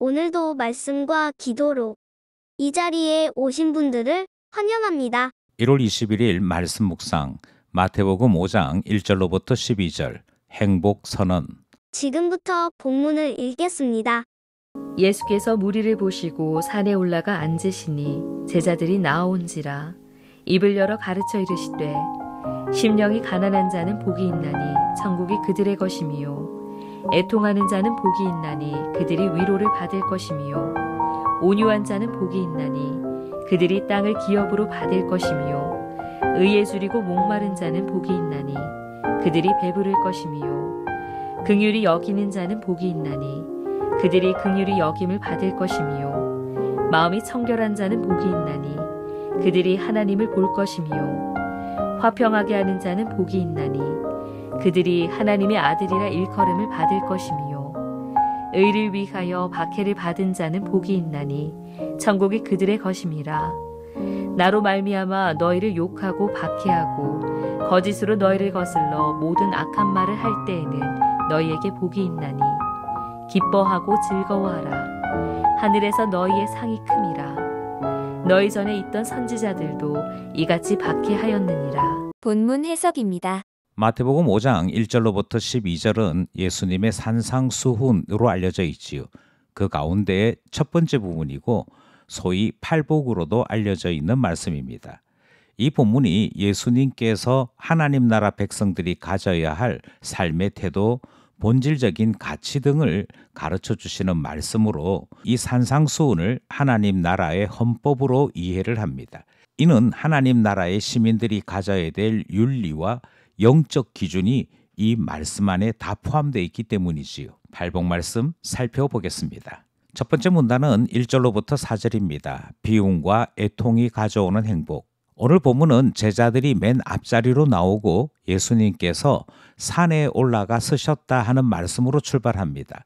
오늘도 말씀과 기도로 이 자리에 오신 분들을 환영합니다. 1월 21일 말씀 묵상 마태복음 5장 1절로부터 12절 행복 선언. 지금부터 본문을 읽겠습니다. 예수께서 무리를 보시고 산에 올라가 앉으시니 제자들이 나아온지라 입을 열어 가르쳐 이르시되 심령이 가난한 자는 복이 있나니 천국이 그들의 것이미요 애통하는 자는 복이 있나니 그들이 위로를 받을 것이미요 온유한 자는 복이 있나니 그들이 땅을 기업으로 받을 것이미요 의에 줄이고 목마른 자는 복이 있나니 그들이 배부를 것이미요 긍휼히 여기는 자는 복이 있나니 그들이 긍휼히 여김을 받을 것이미요 마음이 청결한 자는 복이 있나니 그들이 하나님을 볼 것이미요 화평하게 하는 자는 복이 있나니 그들이 하나님의 아들이라 일컬음을 받을 것이미요 의를 위하여 박해를 받은 자는 복이 있나니 천국이 그들의 것임이라 나로 말미암아 너희를 욕하고 박해하고 거짓으로 너희를 거슬러 모든 악한 말을 할 때에는 너희에게 복이 있나니 기뻐하고 즐거워하라 하늘에서 너희의 상이 큼이라 너희 전에 있던 선지자들도 이같이 박해하였느니라. 본문 해석입니다. 마태복음 5장 1절로부터 12절은 예수님의 산상수훈으로 알려져 있지요. 그 가운데의 첫 번째 부분이고 소위 팔복으로도 알려져 있는 말씀입니다. 이 본문이 예수님께서 하나님 나라 백성들이 가져야 할 삶의 태도, 본질적인 가치 등을 가르쳐 주시는 말씀으로 이 산상수훈을 하나님 나라의 헌법으로 이해를 합니다. 이는 하나님 나라의 시민들이 가져야 될 윤리와 영적 기준이 이 말씀 안에 다 포함되어 있기 때문이지요. 팔복 말씀 살펴보겠습니다. 첫 번째 문단은 1절로부터 4절입니다. 비움과 애통이 가져오는 행복. 오늘 본문은 제자들이 맨 앞자리로 나오고 예수님께서 산에 올라가 서셨다 하는 말씀으로 출발합니다.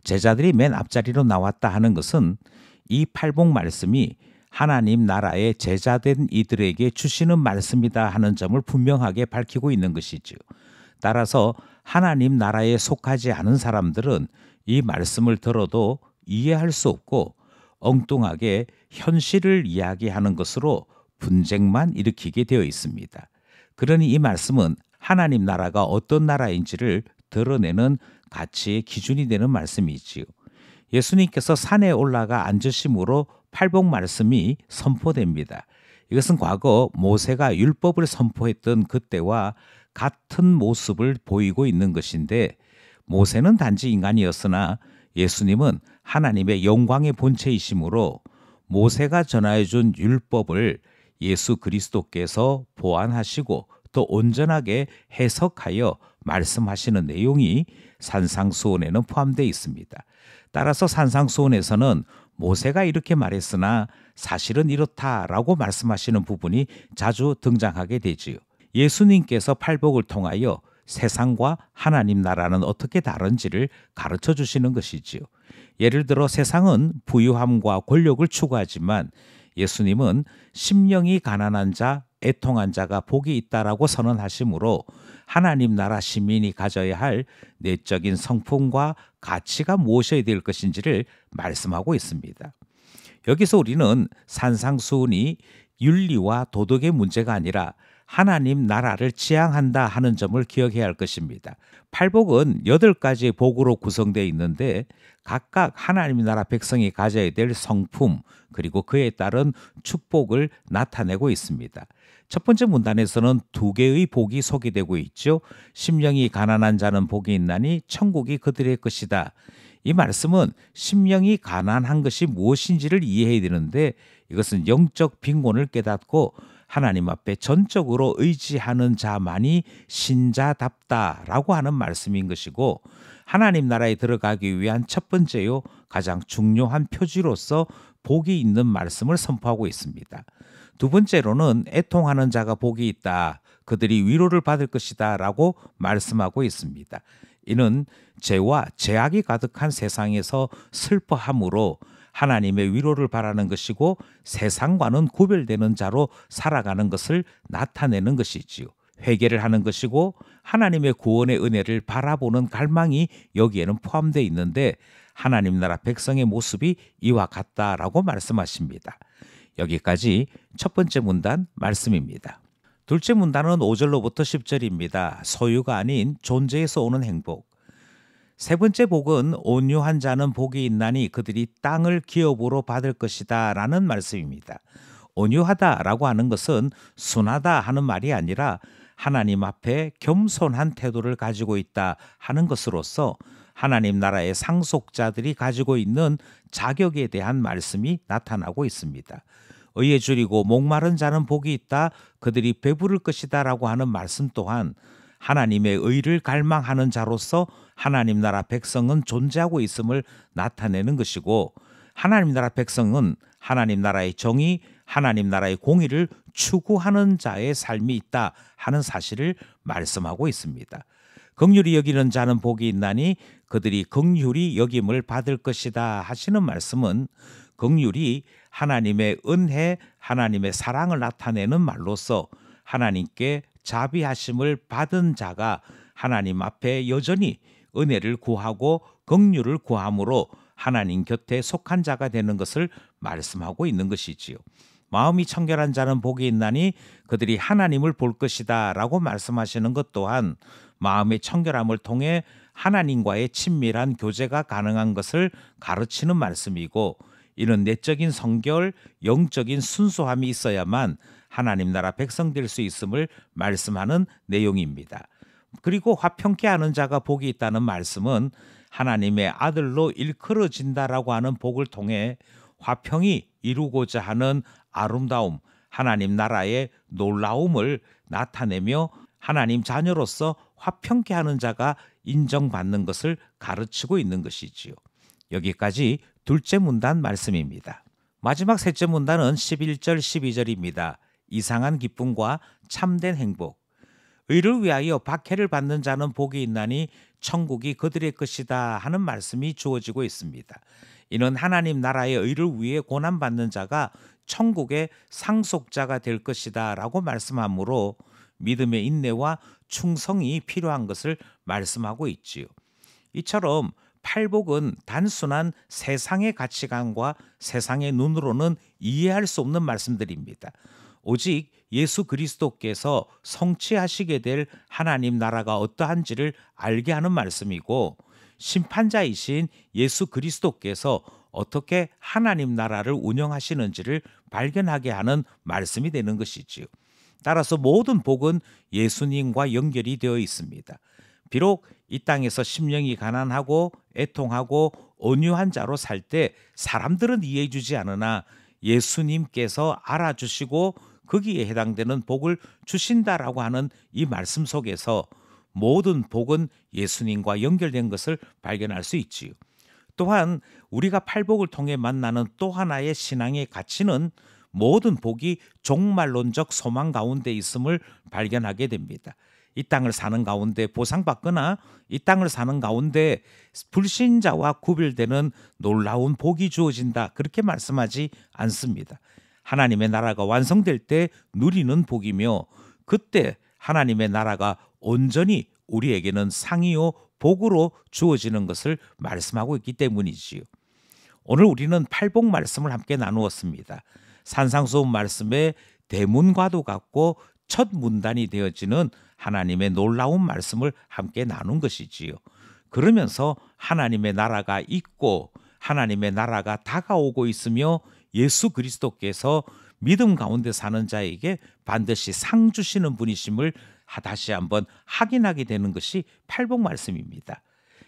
제자들이 맨 앞자리로 나왔다 하는 것은 이 팔복 말씀이 하나님 나라의 제자된 이들에게 주시는 말씀이다 하는 점을 분명하게 밝히고 있는 것이죠. 따라서 하나님 나라에 속하지 않은 사람들은 이 말씀을 들어도 이해할 수 없고 엉뚱하게 현실을 이야기하는 것으로 분쟁만 일으키게 되어 있습니다. 그러니 이 말씀은 하나님 나라가 어떤 나라인지를 드러내는 가치의 기준이 되는 말씀이지요. 예수님께서 산에 올라가 앉으심으로 팔복 말씀이 선포됩니다. 이것은 과거 모세가 율법을 선포했던 그때와 같은 모습을 보이고 있는 것인데 모세는 단지 인간이었으나 예수님은 하나님의 영광의 본체이시므로 모세가 전하여준 율법을 예수 그리스도께서 보완하시고 또 온전하게 해석하여 말씀하시는 내용이 산상수훈에는 포함되어 있습니다. 따라서 산상수훈에서는 모세가 이렇게 말했으나 사실은 이렇다라고 말씀하시는 부분이 자주 등장하게 되지요. 예수님께서 팔복을 통하여 세상과 하나님 나라는 어떻게 다른지를 가르쳐 주시는 것이지요. 예를 들어 세상은 부유함과 권력을 추구하지만 예수님은 심령이 가난한 자, 애통한 자가 복이 있다라고 선언하시므로 하나님 나라 시민이 가져야 할 내적인 성품과 가치가 무엇이어야 될 것인지를 말씀하고 있습니다. 여기서 우리는 산상수훈이 윤리와 도덕의 문제가 아니라 하나님 나라를 지향한다 하는 점을 기억해야 할 것입니다. 팔복은 8가지의 복으로 구성되어 있는데 각각 하나님 나라 백성이 가져야 될 성품 그리고 그에 따른 축복을 나타내고 있습니다. 첫 번째 문단에서는 2개의 복이 소개되고 있죠. 심령이 가난한 자는 복이 있나니 천국이 그들의 것이다. 이 말씀은 심령이 가난한 것이 무엇인지를 이해해야 되는데 이것은 영적 빈곤을 깨닫고 하나님 앞에 전적으로 의지하는 자만이 신자답다라고 하는 말씀인 것이고 하나님 나라에 들어가기 위한 첫 번째요 가장 중요한 표지로서 복이 있는 말씀을 선포하고 있습니다. 두 번째로는 애통하는 자가 복이 있다. 그들이 위로를 받을 것이다 라고 말씀하고 있습니다. 이는 죄와 죄악이 가득한 세상에서 슬퍼함으로 하나님의 위로를 바라는 것이고 세상과는 구별되는 자로 살아가는 것을 나타내는 것이지요. 회개를 하는 것이고 하나님의 구원의 은혜를 바라보는 갈망이 여기에는 포함되어 있는데 하나님 나라 백성의 모습이 이와 같다라고 말씀하십니다. 여기까지 첫 번째 문단 말씀입니다. 둘째 문단은 5절로부터 10절입니다. 소유가 아닌 존재에서 오는 행복. 세 번째 복은 온유한 자는 복이 있나니 그들이 땅을 기업으로 받을 것이다 라는 말씀입니다. 온유하다라고 하는 것은 순하다 하는 말이 아니라 하나님 앞에 겸손한 태도를 가지고 있다 하는 것으로서 하나님 나라의 상속자들이 가지고 있는 자격에 대한 말씀이 나타나고 있습니다. 의에 줄이고 목마른 자는 복이 있다, 그들이 배부를 것이다 라고 하는 말씀 또한 하나님의 의를 갈망하는 자로서 하나님 나라 백성은 존재하고 있음을 나타내는 것이고, 하나님 나라 백성은 하나님 나라의 정의, 하나님 나라의 공의를 추구하는 자의 삶이 있다 하는 사실을 말씀하고 있습니다. 긍휼히 여기는 자는 복이 있나니 그들이 긍휼히 여김을 받을 것이다 하시는 말씀은 긍휼이 하나님의 은혜, 하나님의 사랑을 나타내는 말로서 하나님께 자비하심을 받은 자가 하나님 앞에 여전히 은혜를 구하고 긍휼을 구함으로 하나님 곁에 속한 자가 되는 것을 말씀하고 있는 것이지요. 마음이 청결한 자는 복이 있나니 그들이 하나님을 볼 것이다 라고 말씀하시는 것 또한 마음의 청결함을 통해 하나님과의 친밀한 교제가 가능한 것을 가르치는 말씀이고, 이는 내적인 성결, 영적인 순수함이 있어야만 하나님 나라 백성 될 수 있음을 말씀하는 내용입니다. 그리고 화평케 하는 자가 복이 있다는 말씀은 하나님의 아들로 일컬어진다라고 하는 복을 통해 화평이 이루고자 하는 아름다움, 하나님 나라의 놀라움을 나타내며 하나님 자녀로서 화평케 하는 자가 인정받는 것을 가르치고 있는 것이지요. 여기까지 둘째 문단 말씀입니다. 마지막 셋째 문단은 11절 12절입니다. 이상한 기쁨과 참된 행복. 의를 위하여 박해를 받는 자는 복이 있나니 천국이 그들의 것이다 하는 말씀이 주어지고 있습니다. 이는 하나님 나라의 의를 위해 고난받는 자가 천국의 상속자가 될 것이다 라고 말씀하므로 믿음의 인내와 충성이 필요한 것을 말씀하고 있지요. 이처럼 팔복은 단순한 세상의 가치관과 세상의 눈으로는 이해할 수 없는 말씀들입니다. 오직 예수 그리스도께서 성취하시게 될 하나님 나라가 어떠한지를 알게 하는 말씀이고, 심판자이신 예수 그리스도께서 어떻게 하나님 나라를 운영하시는지를 발견하게 하는 말씀이 되는 것이지요. 따라서 모든 복은 예수님과 연결이 되어 있습니다. 비록 이 땅에서 심령이 가난하고 애통하고 온유한 자로 살 때 사람들은 이해해 주지 않으나 예수님께서 알아주시고 거기에 해당되는 복을 주신다라고 하는 이 말씀 속에서 모든 복은 예수님과 연결된 것을 발견할 수 있지요. 또한 우리가 팔복을 통해 만나는 또 하나의 신앙의 가치는 모든 복이 종말론적 소망 가운데 있음을 발견하게 됩니다. 이 땅을 사는 가운데 보상받거나 이 땅을 사는 가운데 불신자와 구별되는 놀라운 복이 주어진다, 그렇게 말씀하지 않습니다. 하나님의 나라가 완성될 때 누리는 복이며, 그때 하나님의 나라가 온전히 우리에게는 상이요 복으로 주어지는 것을 말씀하고 있기 때문이지요. 오늘 우리는 팔복 말씀을 함께 나누었습니다. 산상수훈 말씀의 대문과도 같고 첫 문단이 되어지는 하나님의 놀라운 말씀을 함께 나눈 것이지요. 그러면서 하나님의 나라가 있고 하나님의 나라가 다가오고 있으며 예수 그리스도께서 믿음 가운데 사는 자에게 반드시 상 주시는 분이심을 다시 한번 확인하게 되는 것이 팔복 말씀입니다.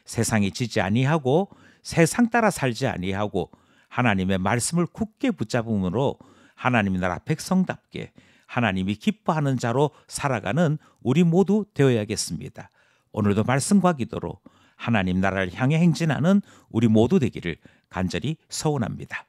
세상이 지지 아니하고 세상 따라 살지 아니하고 하나님의 말씀을 굳게 붙잡음으로 하나님 나라 백성답게 하나님이 기뻐하는 자로 살아가는 우리 모두 되어야겠습니다. 오늘도 말씀과 기도로 하나님 나라를 향해 행진하는 우리 모두 되기를 간절히 소원합니다.